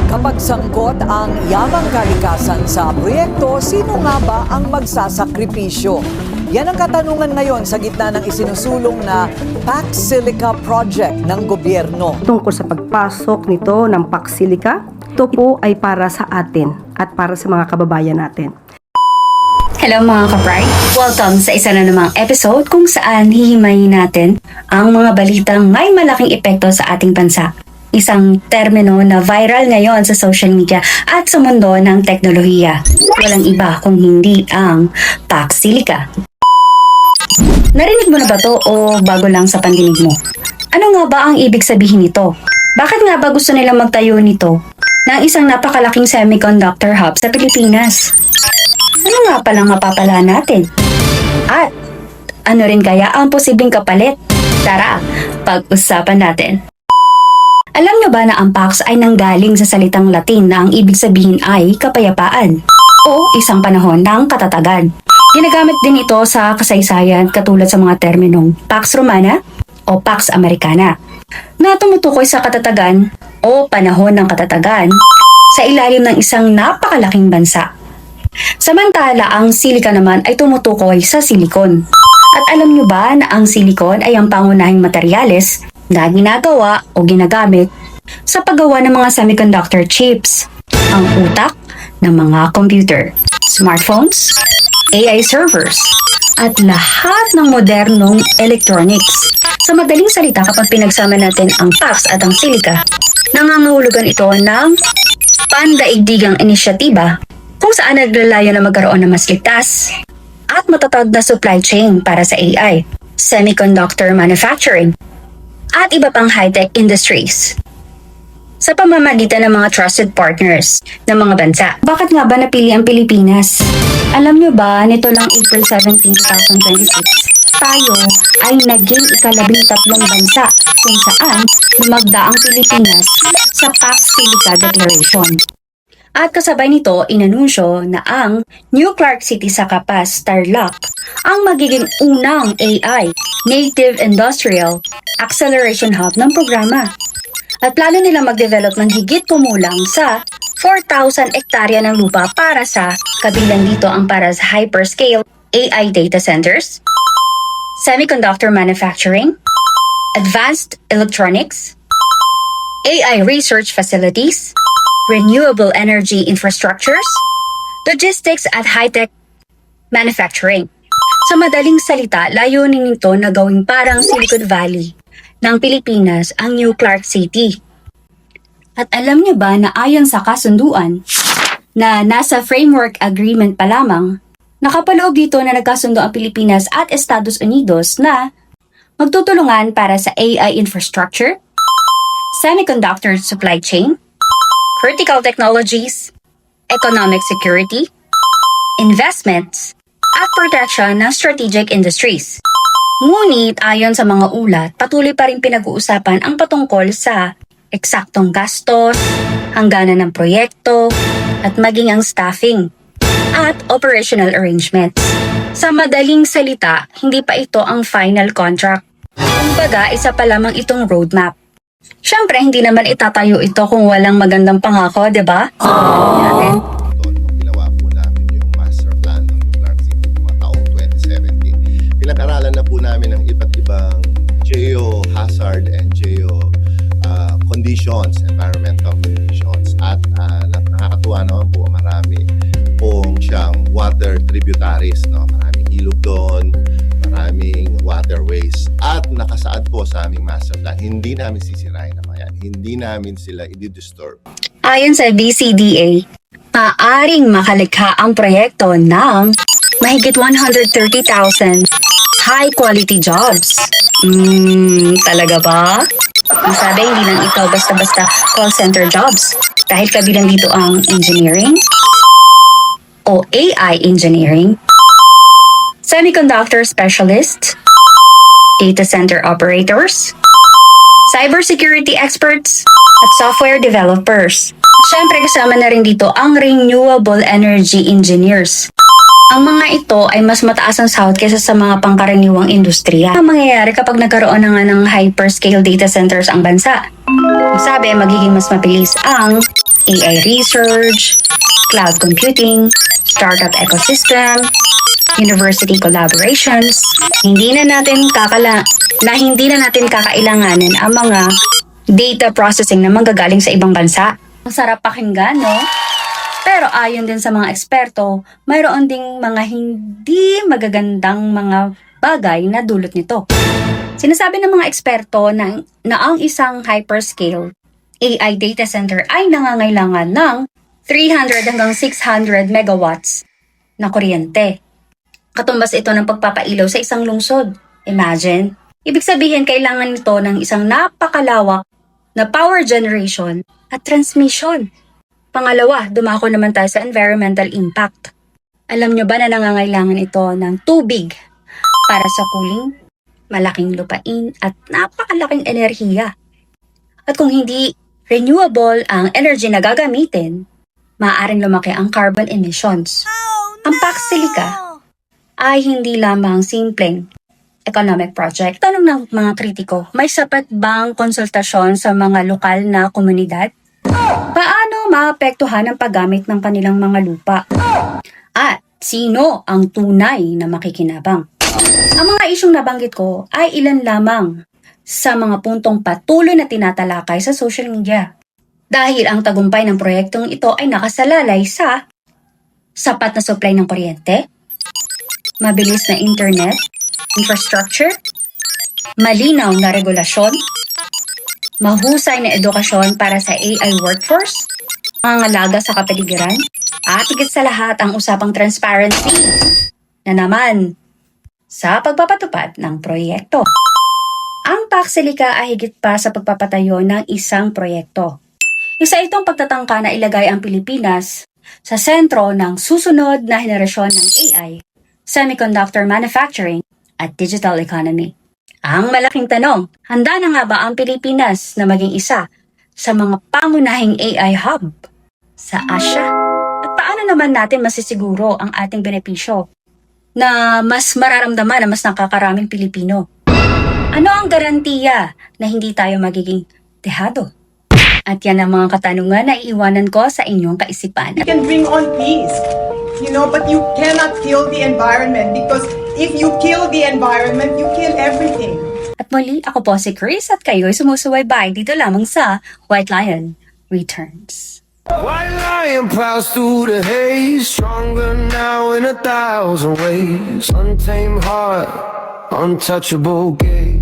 Kapag sangkot ang yamang kalikasan sa proyekto, sino nga ba ang magsasakripisyo? Yan ang katanungan ngayon sa gitna ng isinusulong na Pax Silica Project ng gobyerno. Tungkol sa pagpasok nito ng Pax Silica, ito po ay para sa atin at para sa mga kababayan natin. Hello mga ka-Pride! Welcome sa isa na namang episode kung saan hihimayin natin ang mga balitang may malaking epekto sa ating bansa. Isang termino na viral ngayon sa social media at sa mundo ng teknolohiya. Walang iba kung hindi ang Pax Silica. Narinig mo na ba to o bago lang sa pandinig mo? Ano nga ba ang ibig sabihin nito? Bakit nga ba gusto nilang magtayo nito ng isang napakalaking semiconductor hub sa Pilipinas? Ano nga palang mapapala natin? At ano rin kaya ang posibleng kapalit? Tara, pag-usapan natin. Alam nyo ba na ang Pax ay nanggaling sa salitang Latin na ang ibig sabihin ay kapayapaan o isang panahon ng katatagan? Ginagamit din ito sa kasaysayan katulad sa mga terminong Pax Romana o Pax Americana na tumutukoy sa katatagan o panahon ng katatagan sa ilalim ng isang napakalaking bansa. Samantala, ang silika naman ay tumutukoy sa silikon. At alam nyo ba na ang silikon ay ang pangunahing materyales na ginagawa o ginagamit sa paggawa ng mga semiconductor chips, ang utak ng mga computer, smartphones, AI servers, at lahat ng modernong electronics. Sa madaling salita, kapag pinagsama natin ang Pax at ang silika, nangangahulugan ito ng pandaigdigang inisyatiba kung saan naglalayo na magkaroon ng mas ligtas at matatag na supply chain para sa AI, semiconductor manufacturing, at iba pang high-tech industries sa pamamagitan ng mga trusted partners ng mga bansa. Bakit nga ba napili ang Pilipinas? Alam nyo ba, nito lang April 17, 2026, tayo ay naging ika-13 bansa kung saan lumagda ang Pilipinas sa Pax Silica Declaration. At kasabay nito, inanunsyo na ang New Clark City sa Capas, Tarlac ang magiging unang AI, Native Industrial Acceleration Hub ng programa. At plano nilang mag-develop ng higit kumulang sa 4,000 hektarya ng lupa para sa kabilang dito ang para sa hyperscale AI data centers, semiconductor manufacturing, advanced electronics, AI research facilities, renewable energy infrastructures, logistics at high-tech manufacturing. Sa madaling salita, layunin nito na gawing parang Silicon Valley ng Pilipinas ang New Clark City. At alam niyo ba na ayon sa kasunduan na nasa framework agreement pa lamang, nakapaloob dito na nagkasundo ang Pilipinas at Estados Unidos na magtutulungan para sa AI infrastructure, semiconductor supply chain, critical technologies, economic security, investments, at protection ng strategic industries. Ngunit ayon sa mga ulat, patuloy pa rin pinag-uusapan ang patungkol sa eksaktong gastos, hangganan ng proyekto, at maging ang staffing at operational arrangements. Sa madaling salita, hindi pa ito ang final contract. Kumbaga, isa pa lamang itong roadmap. Siyempre, hindi naman itatayo ito kung walang magandang pangako, di ba? Natin. Ginawa po namin yung master plan ng Clark City mga taong 2017. Pinag-aralan na po namin ang iba't ibang geo-hazard and conditions, environmental conditions. At nakakatuwa naman po, marami pong siyang water tributaries, no? Maraming ilog doon, maraming waterways, at nakasaad po sa aming master plan, hindi namin sisirain naman yan, hindi namin sila i-disturb. Ayon sa BCDA, maaring makalikha ang proyekto ng mahigit 130,000 high-quality jobs. Talaga ba? Masabi, hindi lang ito basta-basta call center jobs dahil kabilang dito ang engineering o AI engineering, semiconductor specialist, data center operators, cybersecurity experts, at software developers. Siyempre kasama na rin dito ang renewable energy engineers. Ang mga ito ay mas mataas ang sahod kaysa sa mga pangkaraniwang industriya. Ang mangyayari kapag nagkaroon na nga ng hyperscale data centers ang bansa? Sabi, magiging mas mabilis ang AI research, cloud computing, startup ecosystem, university collaborations. Hindi na natin kakailanganin ang mga data processing na manggagaling sa ibang bansa. Ang sarap pakinggan, no? Pero ayon din sa mga eksperto, mayroon ding mga hindi magagandang mga bagay na dulot nito. Sinasabi ng mga eksperto na ang isang hyperscale AI data center ay nangangailangan ng 300 hanggang 600 megawatts na kuryente. Katumbas ito ng pagpapailaw sa isang lungsod. Imagine. Ibig sabihin, kailangan nito ng isang napakalawak na power generation at transmission. Pangalawa, dumako naman tayo sa environmental impact. Alam nyo ba na nangangailangan ito ng tubig para sa cooling, malaking lupain at napakalaking enerhiya? At kung hindi renewable ang energy na gagamitin, maaaring lumaki ang carbon emissions. Ang Pax Silica ay hindi lamang simpleng economic project. Tanong ng mga kritiko, may sapat bang konsultasyon sa mga lokal na komunidad? Paano maapektuhan ang paggamit ng kanilang mga lupa? At sino ang tunay na makikinabang? Ang mga isyong nabanggit ko ay ilan lamang sa mga puntong patuloy na tinatalakay sa social media. Dahil ang tagumpay ng proyektong ito ay nakasalalay sa sapat na supply ng kuryente, mabilis na internet, infrastructure, malinaw na regulasyon, mahusay na edukasyon para sa AI workforce, pangangalaga sa kapaligiran, at higit sa lahat ang usapang transparency na naman sa pagpapatupad ng proyekto. Ang Pax Silica ay higit pa sa pagpapatayo ng isang proyekto. Isa itong pagtatangka na ilagay ang Pilipinas sa sentro ng susunod na henerasyon ng AI, semiconductor manufacturing at digital economy. Ang malaking tanong, handa na nga ba ang Pilipinas na maging isa sa mga pangunahing AI hub sa Asia? At paano naman natin masisiguro ang ating benepisyo na mas mararamdaman na mas nakakaraming Pilipino? Ano ang garantiya na hindi tayo magiging dehado? At yan ang mga katanungan na iiwanan ko sa inyong kaisipan. You can bring on peace, but you cannot kill the environment because if you kill the environment, you kill everything. At muli, ako po si Chris at kayo'y sumusubaybay dito lamang sa White Lion Returns. White lion prowls through the haze, stronger now in 1,000 ways. Untamed heart, untouchable gaze.